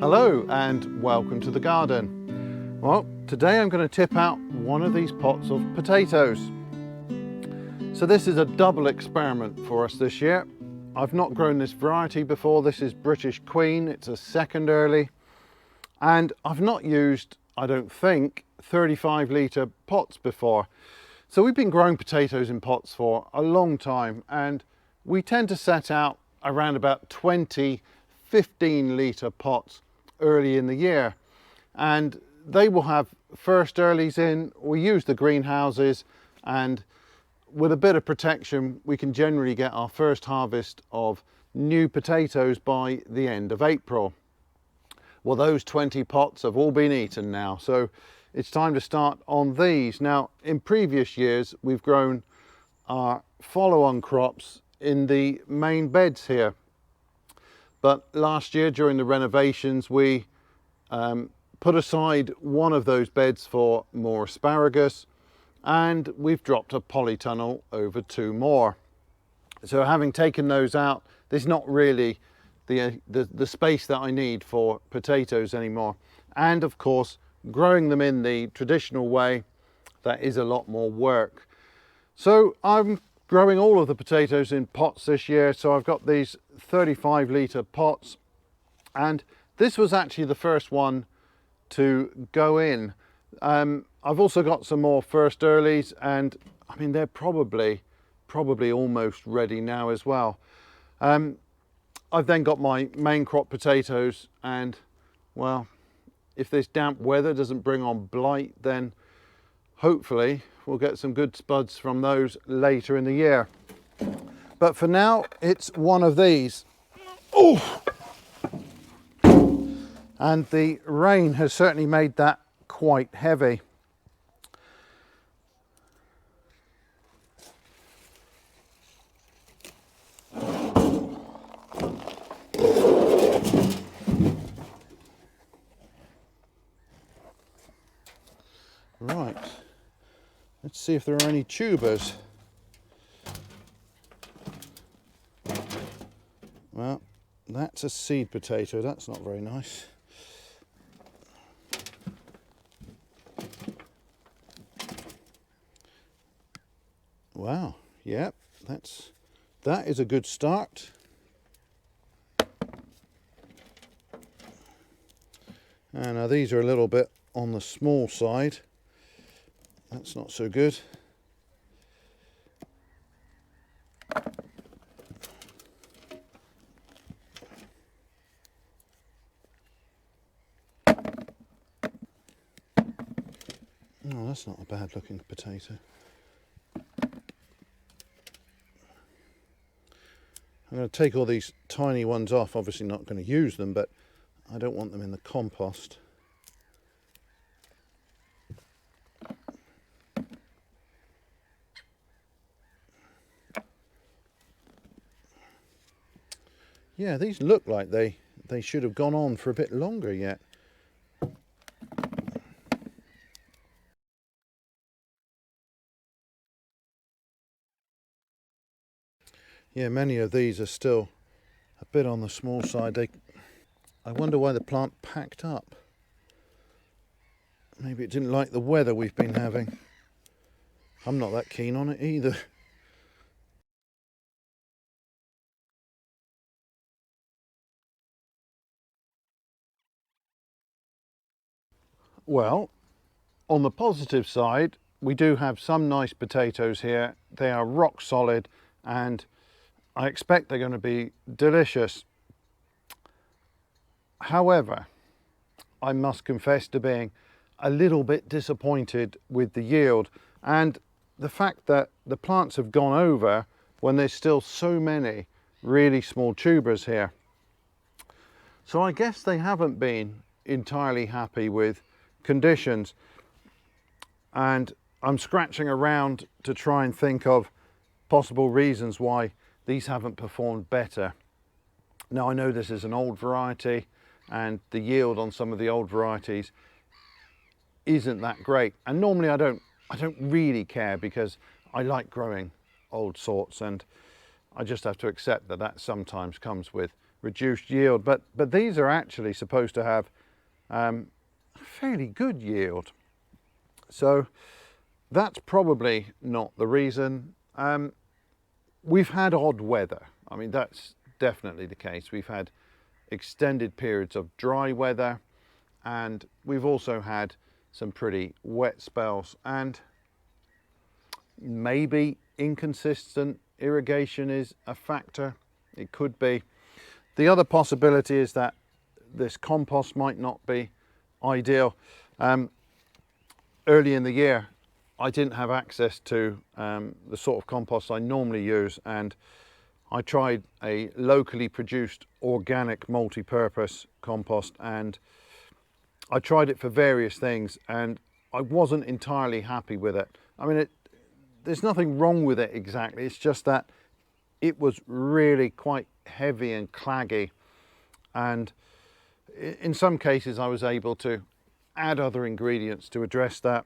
Hello and welcome to the garden. Well, today I'm going to tip out one of these pots of potatoes. So this is a double experiment for us this year. I've not grown this variety before. This is British Queen. It's a second early. And I've not used, I don't think, 35 litre pots before. So we've been growing potatoes in pots for a long time, and we tend to set out around about 20, 15 litre pots early in the year. And they will have first earlies in. We use the greenhouses, and with a bit of protection, we can generally get our first harvest of new potatoes by the end of April. Well, those 20 pots have all been eaten now, so it's time to start on these. Now, in previous years, we've grown our follow-on crops in the main beds here. But last year, during the renovations, we put aside one of those beds for more asparagus, and we've dropped a polytunnel over two more. So having taken those out, there's not really the space that I need for potatoes anymore. And of course, growing them in the traditional way, that is a lot more work. So I'm growing all of the potatoes in pots this year. So I've got these 35 litre pots, and this was actually the first one to go in. I've also got some more first earlies, and I mean, they're probably almost ready now as well. I've then got my main crop potatoes, and well, if this damp weather doesn't bring on blight, then hopefully we'll get some good spuds from those later in the year. But for now, it's one of these. Oh! And the rain has certainly made that quite heavy. Right, let's see if there are any tubers. Well, that's a seed potato. That's not very nice. Wow, yep, that is a good start. And now these are a little bit on the small side. That's not so good. Oh, that's not a bad looking potato. I'm going to take all these tiny ones off. Obviously not going to use them, but I don't want them in the compost. Yeah, these look like they should have gone on for a bit longer yet. Yeah, many of these are still a bit on the small side. I wonder why the plant packed up. Maybe it didn't like the weather we've been having. I'm not that keen on it either. Well, on the positive side, we do have some nice potatoes here. They are rock solid, and I expect they're going to be delicious. However, I must confess to being a little bit disappointed with the yield and the fact that the plants have gone over when there's still so many really small tubers here. So I guess they haven't been entirely happy with conditions, and I'm scratching around to try and think of possible reasons why these haven't performed better. Now, I know this is an old variety, and the yield on some of the old varieties isn't that great, and normally I don't really care, because I like growing old sorts, and I just have to accept that that sometimes comes with reduced yield, but these are actually supposed to have a fairly good yield. So that's probably not the reason. We've had odd weather. I mean, that's definitely the case. We've had extended periods of dry weather, and we've also had some pretty wet spells, and maybe inconsistent irrigation is a factor. It could be. The other possibility is that this compost might not be ideal. Early in the year, I didn't have access to the sort of compost I normally use, and I tried a locally produced organic multi-purpose compost, and I tried it for various things and I wasn't entirely happy with it. I mean, there's nothing wrong with it exactly, it's just that it was really quite heavy and claggy, and in some cases I was able to add other ingredients to address that,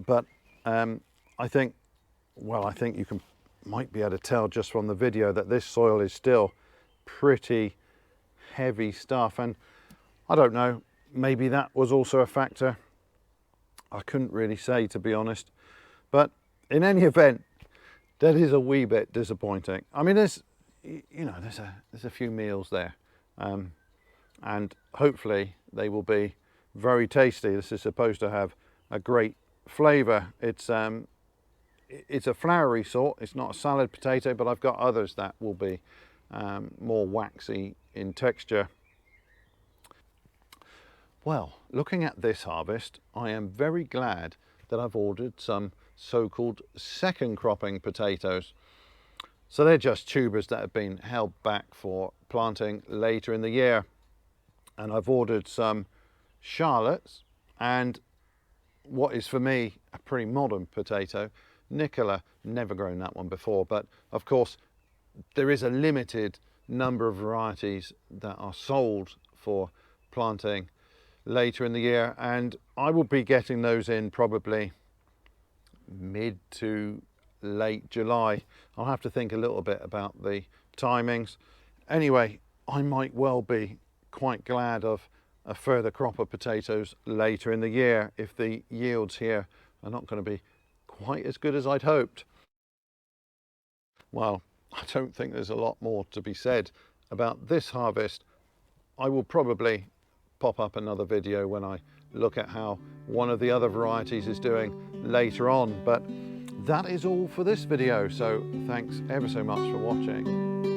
but I think you might be able to tell just from the video that this soil is still pretty heavy stuff, and I don't know, maybe that was also a factor. I couldn't really say, to be honest, but in any event, that is a wee bit disappointing. I mean, there's a few meals there, and hopefully they will be very tasty. This is supposed to have a great flavour. It's a floury sort. It's not a salad potato, but I've got others that will be more waxy in texture. Well, looking at this harvest, I am very glad that I've ordered some so-called second cropping potatoes. So they're just tubers that have been held back for planting later in the year. And I've ordered some Charlottes and what is for me a pretty modern potato, Nicola. Never grown that one before, but of course there is a limited number of varieties that are sold for planting later in the year, and I will be getting those in probably mid to late July. I'll have to think a little bit about the timings. Anyway, I might well be quite glad of a further crop of potatoes later in the year if the yields here are not going to be quite as good as I'd hoped. Well, I don't think there's a lot more to be said about this harvest. I will probably pop up another video when I look at how one of the other varieties is doing later on, but that is all for this video, so thanks ever so much for watching.